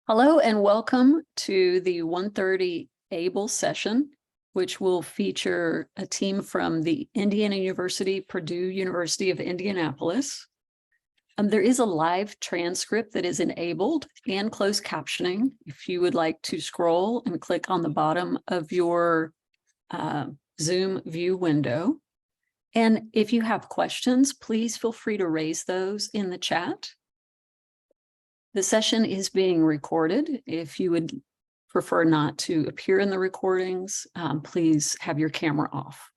Hello and welcome to the 1:30 ABLE session, which will feature a team from the Indiana University, Purdue University of Indianapolis. There is a live transcript that is enabled and closed captioning. If you would like to scroll and click on the bottom of your Zoom view window. And if you have questions, please feel free to raise those in the chat. The session is being recorded. If you would prefer not to appear in the recordings, please have your camera off.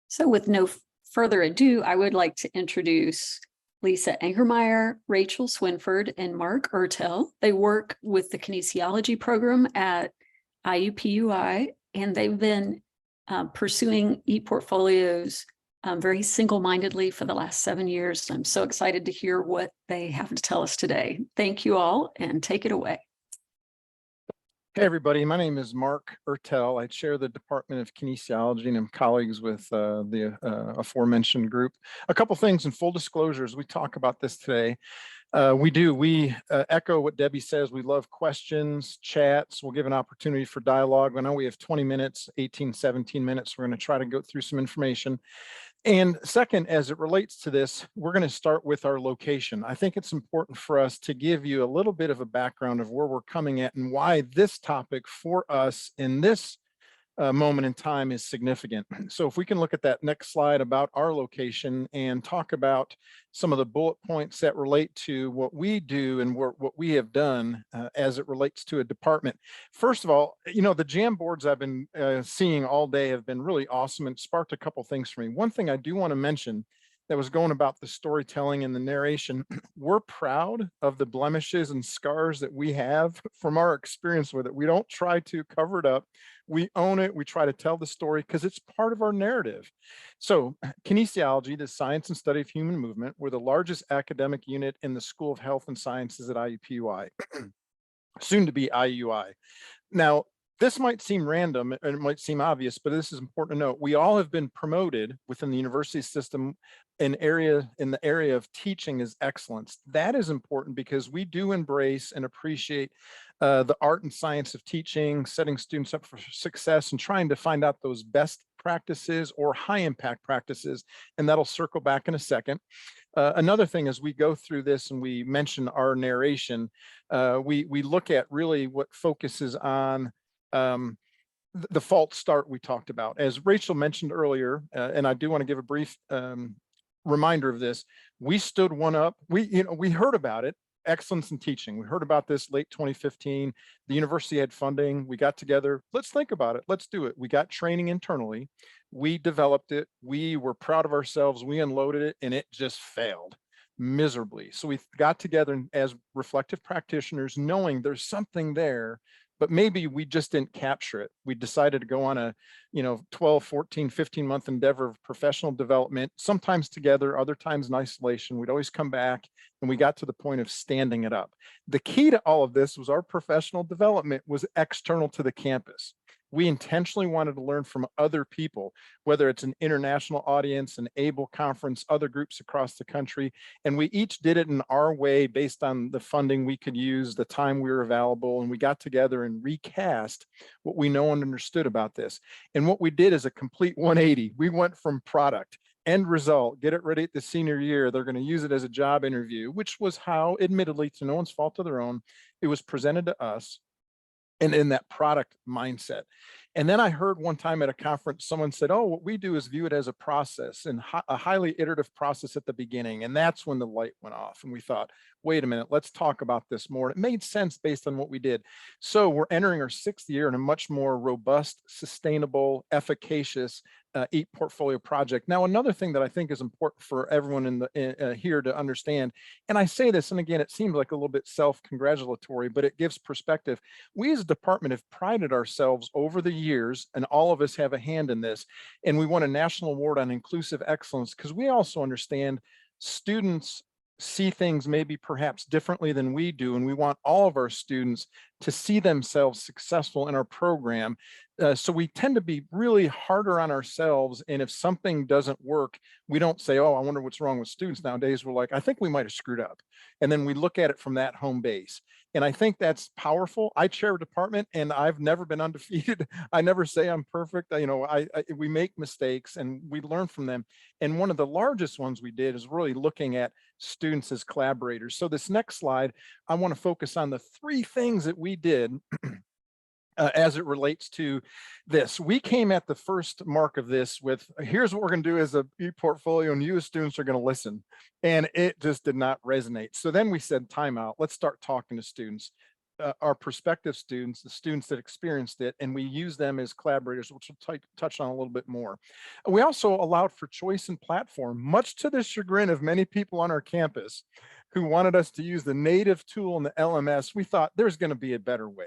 So with no further ado, I would like to introduce Lisa Angermeyer, Rachel Swinford, and Mark Ertel. They work with the kinesiology program at IUPUI, and they've been pursuing ePortfolios very single-mindedly for the last 7 years. I'm so excited to hear what they have to tell us today. Thank you all, and take it away. Hey everybody, my name is Mark Ertel. I chair the Department of Kinesiology and I'm colleagues with the aforementioned group. A couple things in full disclosures, we talk about this today. We echo what Debbie says. We love questions, chats. We'll give an opportunity for dialogue. I know we have 20 minutes, 18, 17 minutes. We're going to try to go through some information. And second, as it relates to this, we're going to start with our location. I think it's important for us to give you a little bit of a background of where we're coming at and why this topic for us in this moment in time is significant. So if we can look at that next slide about our location and talk about some of the bullet points that relate to what we do and what we have done as it relates to a department. First of all, you know, the Jamboards I've been seeing all day have been really awesome and sparked a couple things for me. One thing I do want to mention that was going about the storytelling and the narration, we're proud of the blemishes and scars that we have from our experience with it. We don't try to cover it up. We own it. We try to tell the story because it's part of our narrative. So kinesiology, the science and study of human movement, we're the largest academic unit in the School of Health and Sciences at IUPUI, soon to be IUI. Now, this might seem random and it might seem obvious, but this is important to note. We all have been promoted within the university system in the area of teaching as excellence. That is important because we do embrace and appreciate the art and science of teaching, setting students up for success and trying to find out those best practices or high impact practices. And that'll circle back in a second. Another thing as we go through this and we mention our narration, we look at really what focuses on the false start we talked about. As Rachel mentioned earlier, and I do want to give a brief reminder of this, we stood one up. We heard about it, excellence in teaching. We heard about this late 2015. The university had funding. We got together. Let's think about it. Let's do it. We got training internally. We developed it. We were proud of ourselves. We unloaded it and it just failed miserably. So we got together as reflective practitioners, knowing there's something there, but maybe we just didn't capture it. We decided to go on a 12, 14, 15-month endeavor of professional development, sometimes together, other times in isolation. We'd always come back and we got to the point of standing it up. The key to all of this was our professional development was external to the campus. We intentionally wanted to learn from other people, whether it's an international audience, an ABLE conference, other groups across the country. And we each did it in our way based on the funding we could use, the time we were available. And we got together and recast what we know and understood about this. And what we did is a complete 180. We went from product, end result, get it ready at the senior year. They're going to use it as a job interview, which was how, admittedly, to no one's fault of their own, it was presented to us. And in that product mindset. And then I heard one time at a conference, someone said, oh, what we do is view it as a process and a highly iterative process at the beginning. And that's when the light went off. And we thought, wait a minute, let's talk about this more. It made sense based on what we did. So we're entering our 6th year in a much more robust, sustainable, efficacious ePortfolio project. Now, another thing that I think is important for everyone in the here to understand, and I say this, and again, it seems like a little bit self-congratulatory, but it gives perspective. We as a department have prided ourselves over the years, and all of us have a hand in this, and we won a national award on inclusive excellence because we also understand students see things maybe perhaps differently than we do, and we want all of our students to see themselves successful in our program. So we tend to be really harder on ourselves. And if something doesn't work, we don't say, oh, I wonder what's wrong with students nowadays. We're like, I think we might have screwed up. And then we look at it from that home base. And I think that's powerful. I chair a department and I've never been undefeated. I never say I'm perfect. We make mistakes and we learn from them. And one of the largest ones we did is really looking at students as collaborators. So this next slide, I want to focus on the 3 things that we did as it relates to this. We came at the first mark of this with, here's what we're going to do as a e-portfolio, and you as students are going to listen. And it just did not resonate. So then we said, time out, let's start talking to students, our prospective students, the students that experienced it, and we use them as collaborators, which we'll touch on a little bit more. We also allowed for choice and platform, much to the chagrin of many people on our campus who wanted us to use the native tool in the LMS. We thought there's going to be a better way.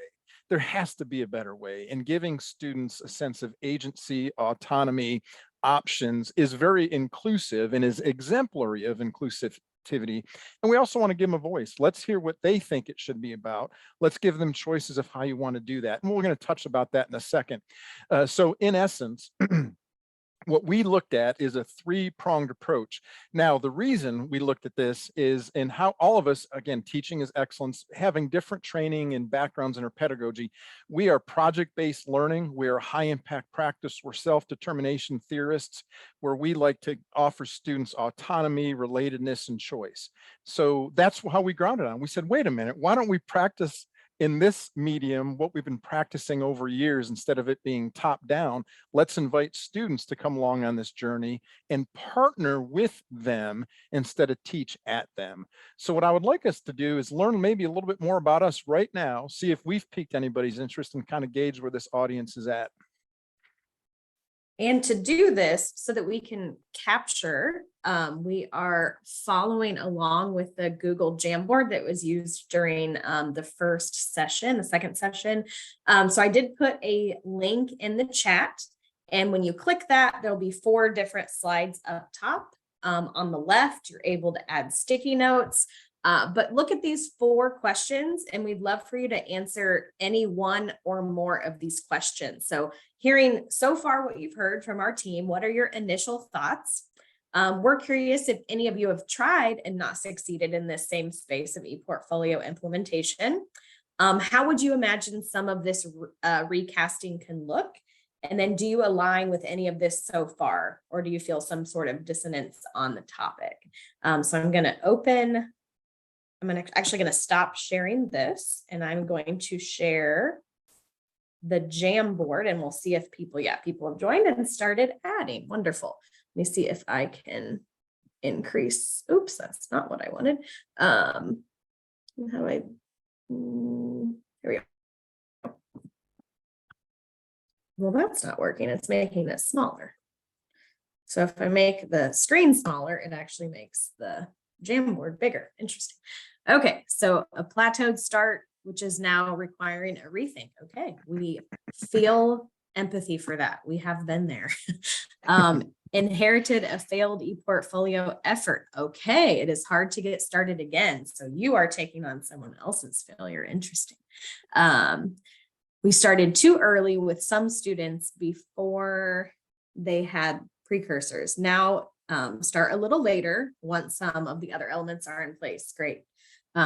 There has to be a better way, and giving students a sense of agency, autonomy, options is very inclusive and is exemplary of inclusivity. And we also want to give them a voice. Let's hear what they think it should be about. Let's give them choices of how you want to do that. And we're going to touch about that in a second. So in essence, what we looked at is a 3-pronged approach. Now, the reason we looked at this is in how all of us, again, teaching is excellence, having different training and backgrounds in our pedagogy. We are project-based learning. We are high-impact practice. We're self-determination theorists, where we like to offer students autonomy, relatedness, and choice. So that's how we grounded on. We said, wait a minute, why don't we practice in this medium what we've been practicing over years? Instead of it being top down, let's invite students to come along on this journey and partner with them instead of teach at them. So what I would like us to do is learn maybe a little bit more about us right now, see if we've piqued anybody's interest, and kind of gauge where this audience is at. And to do this so that we can capture, we are following along with the Google Jamboard that was used during the first session, the second session. So I did put a link in the chat. And when you click that, there'll be 4 different slides up top. On the left, you're able to add sticky notes. But look at these 4 questions, and we'd love for you to answer any one or more of these questions. So hearing so far what you've heard from our team, what are your initial thoughts? We're curious if any of you have tried and not succeeded in this same space of ePortfolio implementation. How would you imagine some of this recasting can look? And then do you align with any of this so far, or do you feel some sort of dissonance on the topic? So I'm going to actually going to stop sharing this, and I'm going to share the Jamboard, and we'll see if people have joined and started adding. Wonderful. Let me see if I can increase. Oops, that's not what I wanted. Here we go. Well, that's not working. It's making it smaller. So if I make the screen smaller, it actually makes the Jamboard bigger. Interesting. Okay, so a plateaued start, which is now requiring a rethink. Okay, we feel empathy for that. We have been there. Inherited a failed ePortfolio effort. Okay, it is hard to get started again. So you are taking on someone else's failure. Interesting. We started too early with some students before they had precursors. Now start a little later once some of the other elements are in place. Great.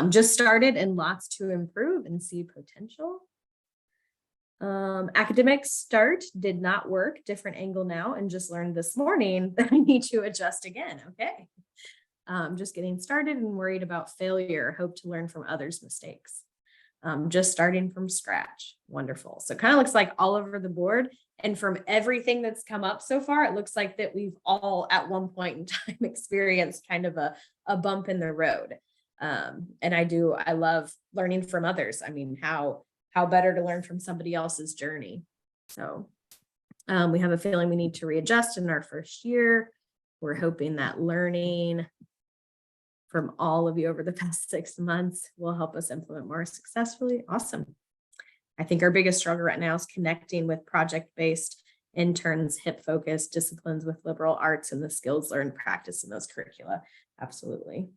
Just started and lots to improve and see potential. Academic start did not work. Different angle now, and just learned this morning that I need to adjust again. Okay. Just getting started and worried about failure. Hope to learn from others' mistakes. Just starting from scratch. Wonderful. So it kind of looks like all over the board. And from everything that's come up so far, it looks like that we've all at one point in time experienced kind of a bump in the road. And I love learning from others. I mean, how better to learn from somebody else's journey. So we have a feeling we need to readjust in our first year. We're hoping that learning from all of you over the past 6 months will help us implement more successfully. Awesome. I think our biggest struggle right now is connecting with project-based interns, hip-focused disciplines with liberal arts and the skills learned practice in those curricula. Absolutely.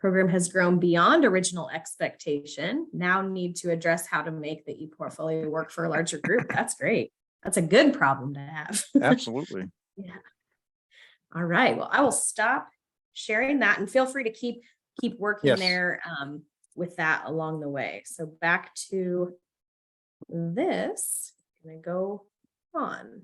Program has grown beyond original expectation. Now need to address how to make the ePortfolio work for a larger group. That's great. That's a good problem to have. Absolutely. Yeah. All right. Well, I will stop sharing that and feel free to keep working Yes. there with that along the way. So back to this. I'm gonna go on.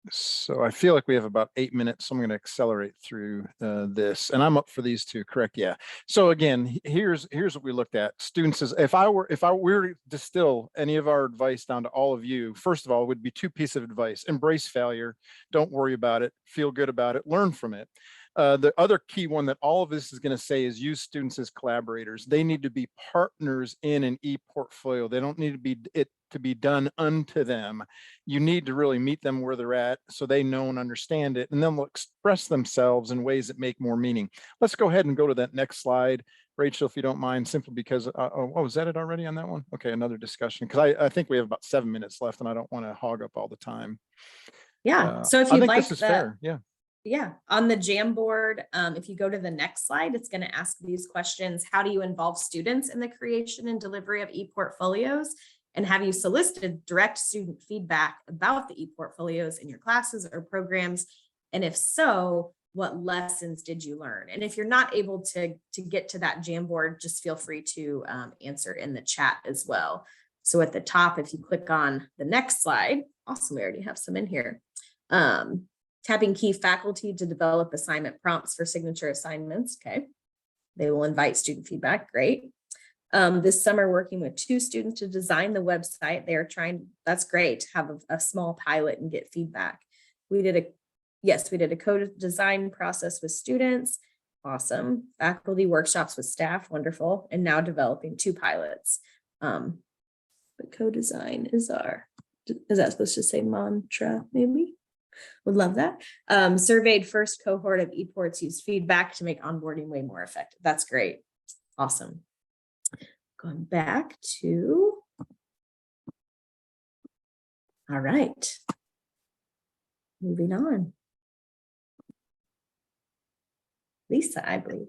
So I feel like we have about 8 minutes, so I'm going to accelerate through this, and I'm up for these two, correct? Yeah. So again, here's what we looked at. Students, is if I were to distill any of our advice down to all of you, first of all, it would be 2 pieces of advice: embrace failure, don't worry about it, feel good about it, learn from it. The other key one that all of this is going to say is use students as collaborators. They need to be partners in an ePortfolio. They don't need to be it to be done unto them. You need to really meet them where they're at so they know and understand it, and then they'll express themselves in ways that make more meaning. Let's go ahead and go to that next slide, Rachel, if you don't mind, simply because, oh, was that it already on that one? Okay, another discussion, because I think we have about 7 minutes left and I don't want to hog up all the time. Yeah. So if I you'd think like this is fair. Yeah. Yeah, on the Jamboard, if you go to the next slide, it's going to ask these questions. How do you involve students in the creation and delivery of ePortfolios? And have you solicited direct student feedback about the ePortfolios in your classes or programs? And if so, what lessons did you learn? And if you're not able to get to that Jamboard, just feel free to answer in the chat as well. So at the top, if you click on the next slide, awesome, we already have some in here. Tapping key faculty to develop assignment prompts for signature assignments. Okay. They will invite student feedback. Great. This summer, working with 2 students to design the website. They are trying, that's great to have a small pilot and get feedback. We did a code design process with students. Awesome. Faculty workshops with staff. Wonderful. And now developing 2 pilots. But co-design is that supposed to say mantra maybe? Would love that. Surveyed first cohort of ePorts, used feedback to make onboarding way more effective. That's great. Awesome. Going back to, all right. Moving on. Lisa, I believe.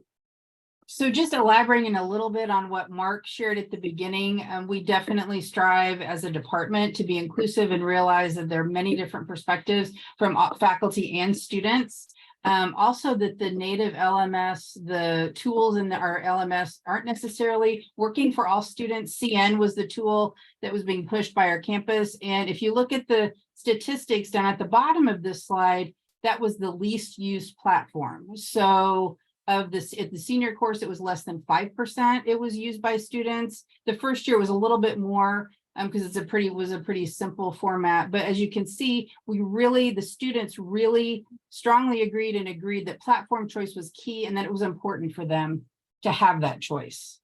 So just elaborating a little bit on what Mark shared at the beginning, we definitely strive as a department to be inclusive and realize that there are many different perspectives from faculty and students. Also that the native LMS, the tools in our LMS aren't necessarily working for all students. CN was the tool that was being pushed by our campus. And if you look at the statistics down at the bottom of this slide, that was the least used platform. So of this, at the senior course, it was less than 5% it was used by students. The first year was a little bit more because it was a pretty simple format. But as you can see, the students really strongly agreed that platform choice was key and that it was important for them to have that choice.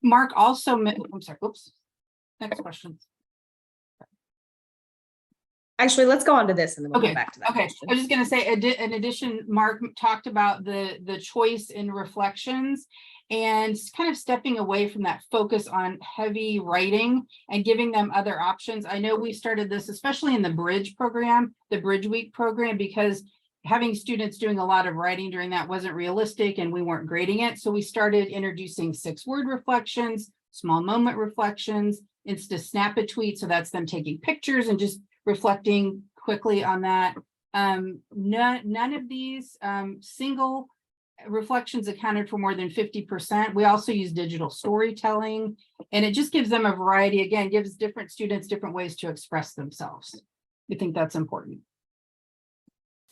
Mark also, I'm sorry, oops, next question. Actually, let's go on to this and then we'll Okay, go back to that. okay. Question. I was just going to say, in addition, Mark talked about the choice in reflections and kind of stepping away from that focus on heavy writing and giving them other options. I know we started this, especially in the Bridge program, the Bridge Week program, because having students doing a lot of writing during that wasn't realistic and we weren't grading it. So we started introducing 6-word reflections, small moment reflections, Insta snap a tweet. So that's them taking pictures and just reflecting quickly on that. None of these single reflections accounted for more than 50%. We also use digital storytelling, and it just gives them a variety. Again, gives different students different ways to express themselves. I think that's important.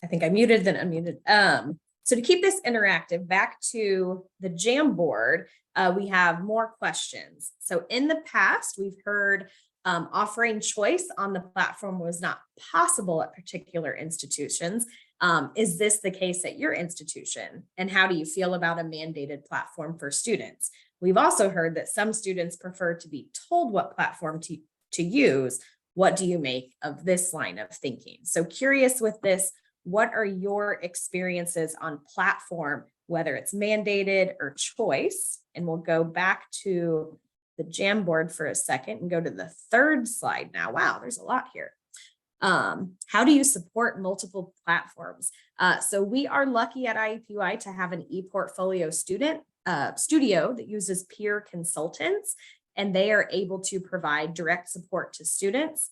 I think I muted, then unmuted. So to keep this interactive, back to the Jamboard, we have more questions. So in the past, we've heard offering choice on the platform was not possible at particular institutions. Is this the case at your institution? And how do you feel about a mandated platform for students? We've also heard that some students prefer to be told what platform to use. What do you make of this line of thinking? So curious with this, what are your experiences on platform, whether it's mandated or choice? And we'll go back to the Jamboard for a second and go to the third slide now. Wow, there's a lot here. How do you support multiple platforms? So we are lucky at IUPUI to have an ePortfolio studio that uses peer consultants, and they are able to provide direct support to students.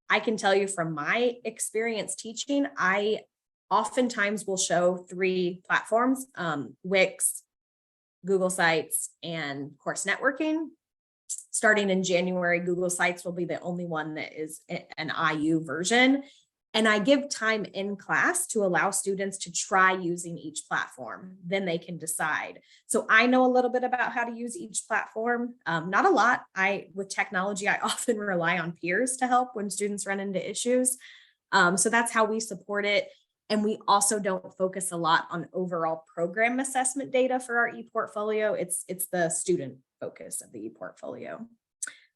I can tell you from my experience teaching, I oftentimes will show 3 platforms, Wix, Google Sites, and Course Networking. Starting in January, Google Sites will be the only one that is an IU version. And I give time in class to allow students to try using each platform, then they can decide. So I know a little bit about how to use each platform, not a lot. With technology, I often rely on peers to help when students run into issues. So that's how we support it. And we also don't focus a lot on overall program assessment data for our ePortfolio. It's the student focus of the ePortfolio.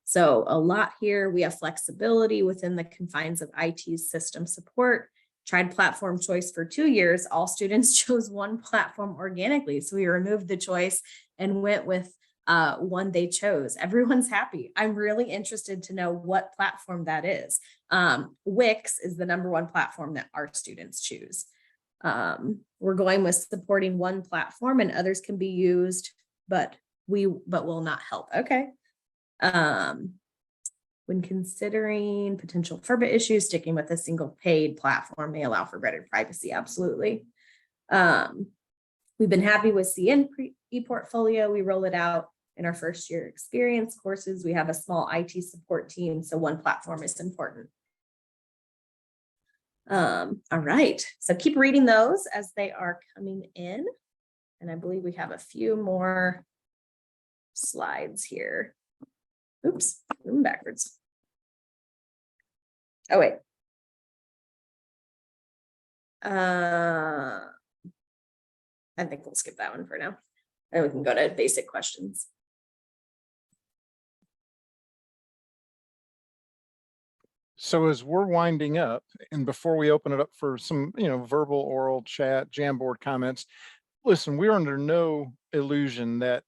So a lot here. We have flexibility within the confines of IT system support. Tried platform choice for 2 years. All students chose one platform organically. So we removed the choice and went with one they chose. Everyone's happy. I'm really interested to know what platform that is. Wix is the #1 platform that our students choose. We're going with supporting one platform, and others can be used, but will not help. Okay. When considering potential FERPA issues, sticking with a single paid platform may allow for greater privacy. Absolutely. We've been happy with CN ePortfolio. We roll it out in our first year experience courses. We have a small IT support team, so one platform is important. All right, so keep reading those as they are coming in. And I believe we have a few more slides here. Oops, moving backwards. Oh, wait. I think we'll skip that one for now. And we can go to basic questions. So as we're winding up, and before we open it up for some, verbal, oral chat, Jamboard comments, listen, we're under no illusion that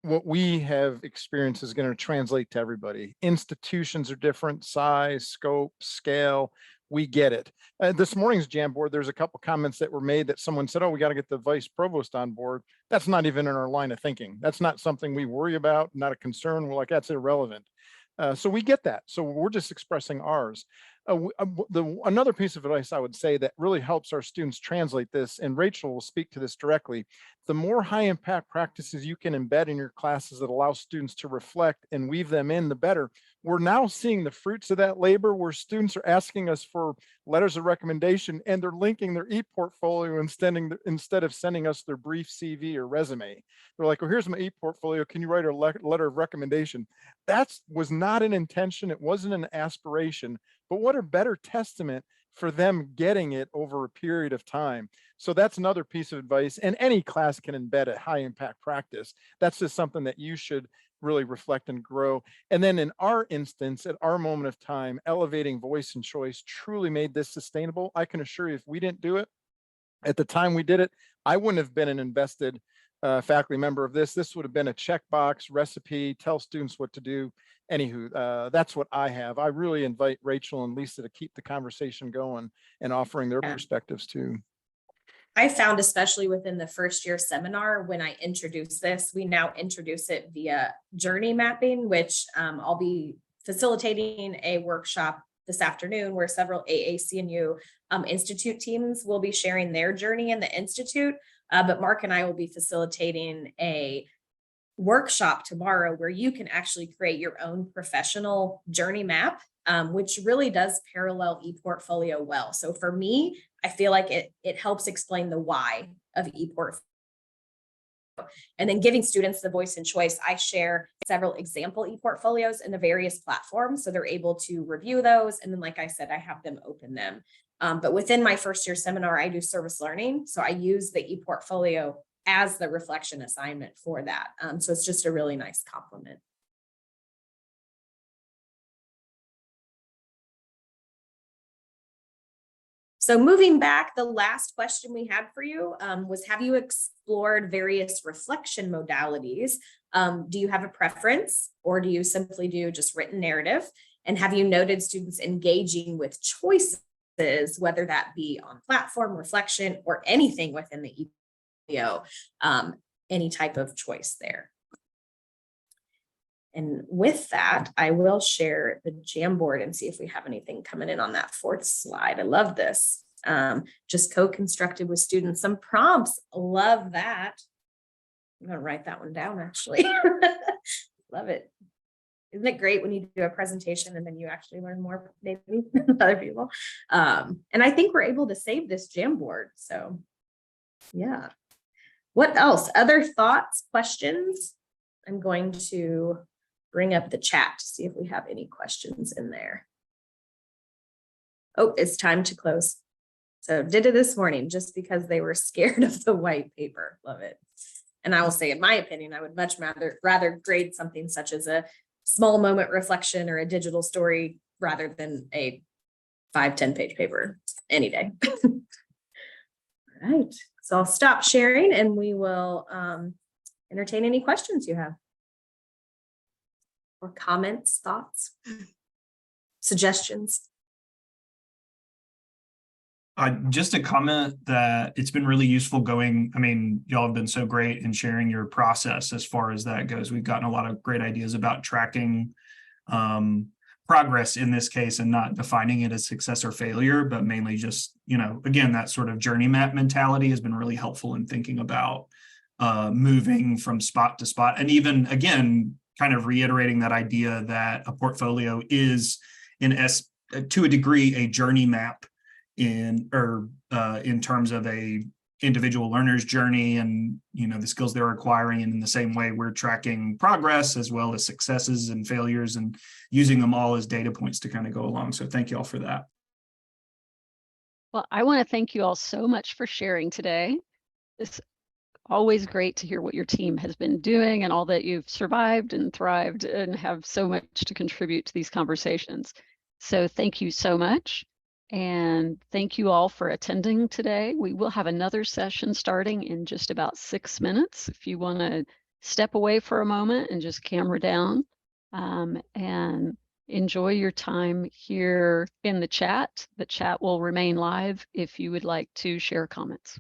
what we have experienced is going to translate to everybody. Institutions are different, size, scope, scale. We get it. This morning's Jamboard, there's a couple comments that were made that someone said, oh, we got to get the vice provost on board. That's not even in our line of thinking. That's not something we worry about, not a concern. We're like, that's irrelevant. So we get that. So we're just expressing ours. Another piece of advice I would say that really helps our students translate this, and Rachel will speak to this directly, the more high impact practices you can embed in your classes that allow students to reflect and weave them in, the better. We're now seeing the fruits of that labor where students are asking us for letters of recommendation, and they're linking their ePortfolio instead of sending us their brief CV or resume. They're like, well, here's my ePortfolio. Can you write a letter of recommendation? That was not an intention. It wasn't an aspiration, but what a better testament for them getting it over a period of time. So that's another piece of advice, and any class can embed a high impact practice. That's just something that you should really reflect and grow. And then in our instance, at our moment of time, elevating voice and choice truly made this sustainable. I can assure you, if we didn't do it at the time we did it, I wouldn't have been an invested faculty member of this. This would have been a checkbox recipe, tell students what to do. Anywho, that's what I have. I really invite Rachel and Lisa to keep the conversation going and offering their perspectives too. I found, especially within the first year seminar, when I introduce this, we now introduce it via journey mapping, which I'll be facilitating a workshop this afternoon where several AAC&U Institute teams will be sharing their journey in the Institute. But Mark and I will be facilitating a workshop tomorrow where you can actually create your own professional journey map, which really does parallel ePortfolio well. So for me, I feel like it helps explain the why of ePortfolio. And then giving students the voice and choice, I share several example ePortfolios in the various platforms, so they're able to review those. And then, like I said, I have them open them. But within my first year seminar, I do service learning. So I use the ePortfolio as the reflection assignment for that. So it's just a really nice complement. So moving back, the last question we had for you was, have you explored various reflection modalities? Do you have a preference, or do you simply do just written narrative? And have you noted students engaging with choices, whether that be on platform, reflection, or anything within the EPO, any type of choice there? And with that, I will share the Jamboard and see if we have anything coming in on that 4th slide. I love this. Just co-constructed with students, some prompts. Love that. I'm gonna write that one down, actually. Love it. Isn't it great when you do a presentation and then you actually learn more maybe than other people? And I think we're able to save this Jamboard. So yeah. What else? Other thoughts, questions? I'm going to bring up the chat to see if we have any questions in there. Oh, it's time to close. So did it this morning just because they were scared of the white paper. Love it. And I will say, in my opinion, I would much rather grade something such as a small moment reflection or a digital story rather than a 5-10 page paper any day. All right. So I'll stop sharing and we will entertain any questions you have. Or comments, thoughts, suggestions. Just a comment that it's been really useful going. I mean, y'all have been so great in sharing your process as far as that goes. We've gotten a lot of great ideas about tracking progress in this case and not defining it as success or failure, but mainly just, again, that sort of journey map mentality has been really helpful in thinking about moving from spot to spot. And even, again, kind of reiterating that idea that a portfolio is to a degree, a journey map in terms of a individual learner's journey and the skills they're acquiring, and in the same way we're tracking progress as well as successes and failures and using them all as data points to kind of go along. So thank you all for that. Well, I want to thank you all so much for sharing today. It's always great to hear what your team has been doing and all that you've survived and thrived and have so much to contribute to these conversations. So thank you so much. And thank you all for attending today. We will have another session starting in just about 6 minutes. If you want to step away for a moment and just camera down and enjoy your time here in the chat. The chat will remain live if you would like to share comments.